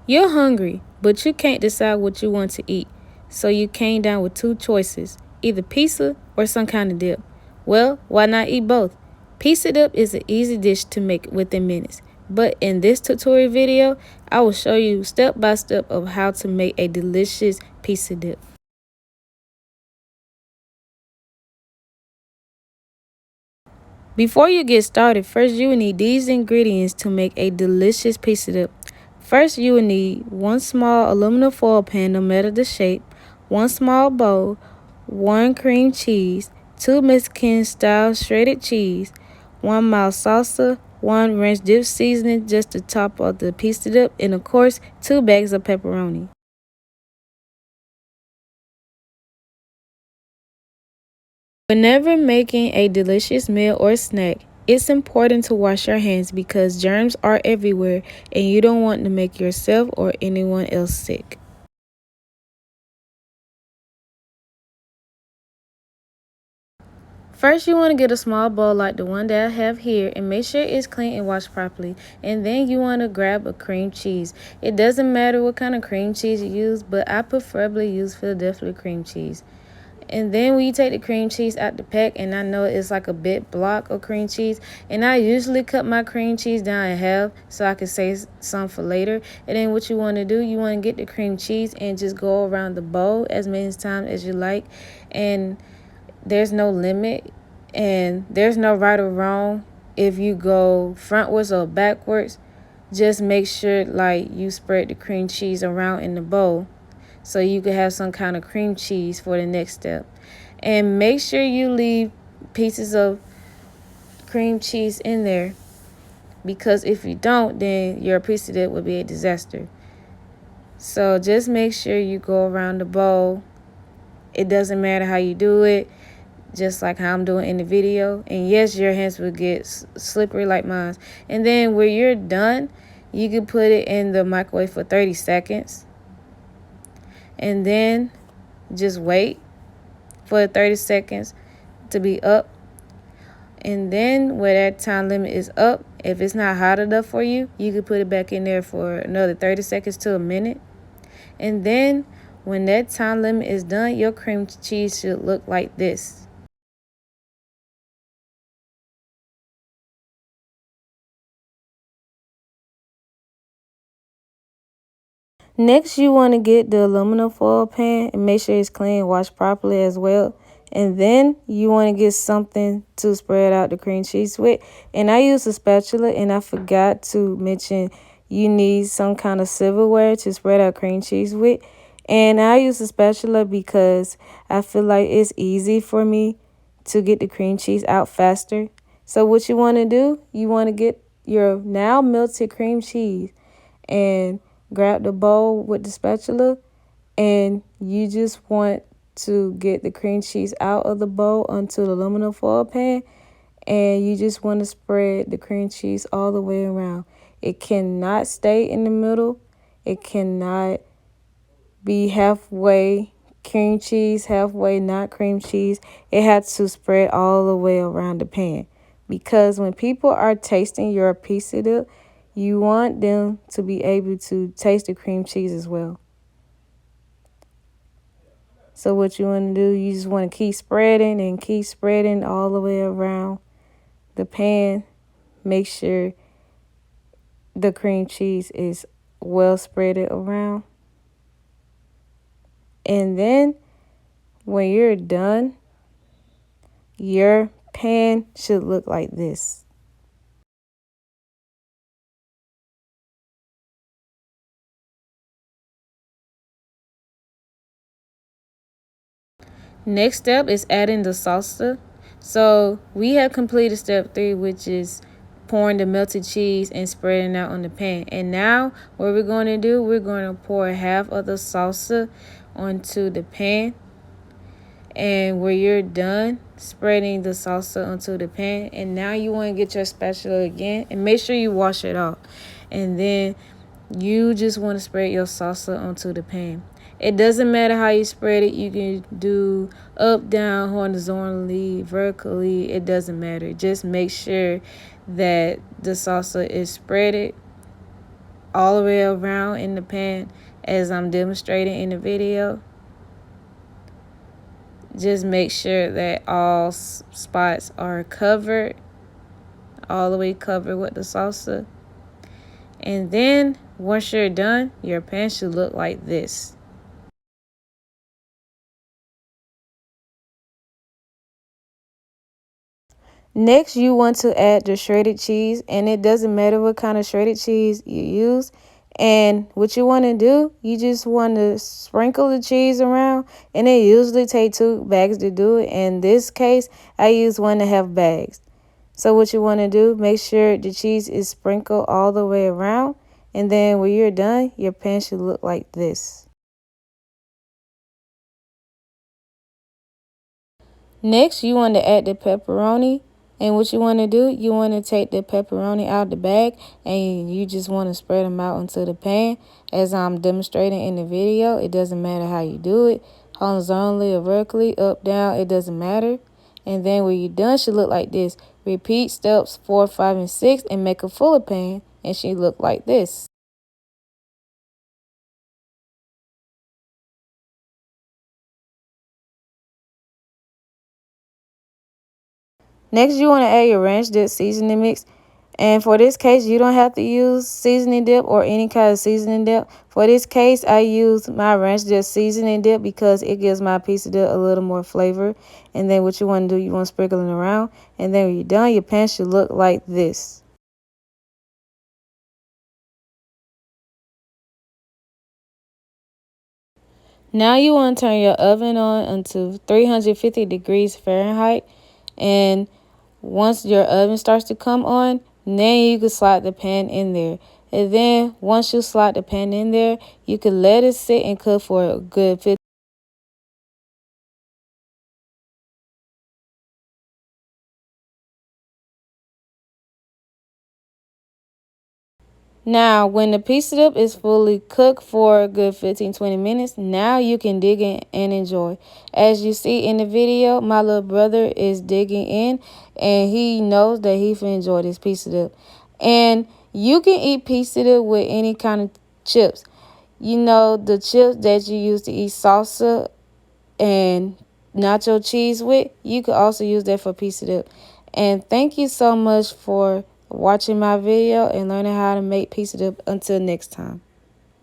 You're hungry, but you can't decide what you want to eat. So you came down with two choices, either pizza or some kind of dip. Well, why not eat both? Pizza dip is an easy dish to make within minutes. But in this tutorial video, I will show you step by step of how to make a delicious pizza dip. Before you get started, first you will need these ingredients to make a delicious pizza dip. First, you will need one small aluminum foil pan, no matter the shape, one small bowl, one cream cheese, two Mexican style shredded cheese, one mild salsa, one ranch dip seasoning just to top of the pizza dip, and of course, 2 bags of pepperoni. Whenever making a delicious meal or snack, it's important to wash your hands because germs are everywhere and you don't want to make yourself or anyone else sick. First, you want to get a small bowl like the one that I have here and make sure it's clean and washed properly. And then you want to grab a cream cheese. It doesn't matter what kind of cream cheese you use, but I preferably use Philadelphia cream cheese. And then when you take the cream cheese out the pack, and I know it's like a big block of cream cheese, and I usually cut my cream cheese down in half so I can save some for later. And then what you want to do, you want to get the cream cheese and just go around the bowl as many times as you like. And there's no limit, and there's no right or wrong if you go frontwards or backwards. Just make sure like you spread the cream cheese around in the bowl so you can have some kind of cream cheese for the next step. And make sure you leave pieces of cream cheese in there, because if you don't, then your pizza dip will be a disaster. So just make sure you go around the bowl. It doesn't matter how you do it, just like how I'm doing in the video. And yes, your hands will get slippery like mine. And then when you're done, you can put it in the microwave for 30 seconds. And then just wait for 30 seconds to be up. And then when that time limit is up, if it's not hot enough for you, you can put it back in there for another 30 seconds to a minute. And then when that time limit is done, your cream cheese should look like this. Next, you want to get the aluminum foil pan and make sure it's clean, washed properly as well. And then you want to get something to spread out the cream cheese with. And I use a spatula, and I forgot to mention you need some kind of silverware to spread out cream cheese with. And I use a spatula because I feel like it's easy for me to get the cream cheese out faster. So what you want to do, you want to get your now melted cream cheese and grab the bowl with the spatula, and you just want to get the cream cheese out of the bowl onto the aluminum foil pan, and you just want to spread the cream cheese all the way around. It cannot stay in the middle. It cannot be halfway cream cheese, halfway not cream cheese. It has to spread all the way around the pan, because when people are tasting your pizza dip, you want them to be able to taste the cream cheese as well. So what you want to do, you just want to keep spreading and keep spreading all the way around the pan. Make sure the cream cheese is well spread around. And then when you're done, your pan should look like this. Next step is adding the salsa. So we have completed step 3, which is pouring the melted cheese and spreading out on the pan. And now what we're going to do, we're going to pour half of the salsa onto the pan. And when you're done spreading the salsa onto the pan, and now you want to get your spatula again and make sure you wash it off. And then you just want to spread your salsa onto the pan. It doesn't matter how you spread it. You can do up, down, horizontally, vertically. It doesn't matter. Just make sure that the salsa is spreaded all the way around in the pan as I'm demonstrating in the video. Just make sure that all spots are covered, all the way covered with the salsa. And then once you're done, your pan should look like this. Next, you want to add the shredded cheese, and it doesn't matter what kind of shredded cheese you use. And what you want to do, you just want to sprinkle the cheese around, and it usually takes 2 bags to do it. In this case, I use 1.5 bags. So what you want to do, make sure the cheese is sprinkled all the way around, and then when you're done, your pan should look like this. Next, you want to add the pepperoni. And what you want to do, you want to take the pepperoni out of the bag and you just want to spread them out into the pan. As I'm demonstrating in the video, it doesn't matter how you do it. Horizontally or vertically, up, down, it doesn't matter. And then when you're done, she look like this. Repeat steps 4, 5, and 6 and make a fuller pan. And she look like this. Next, you want to add your ranch dip seasoning mix. And for this case, you don't have to use seasoning dip or any kind of seasoning dip. For this case, I use my ranch dip seasoning dip because it gives my pizza dip a little more flavor. And then what you want to do, you want to sprinkle it around. And then when you're done, your pan should look like this. Now you want to turn your oven on until 350 degrees Fahrenheit. And once your oven starts to come on, then you can slide the pan in there. And then once you slide the pan in there, you can let it sit and cook for a good 15. Now, when the pizza dip is fully cooked for a good 15-20 minutes, now you can dig in and enjoy. As you see in the video, my little brother is digging in and he knows that he can enjoy this pizza dip. And you can eat pizza dip with any kind of chips. You know, the chips that you use to eat salsa and nacho cheese with, you could also use that for pizza dip. And thank you so much for watching my video and learning how to make pizza dip. Until next time.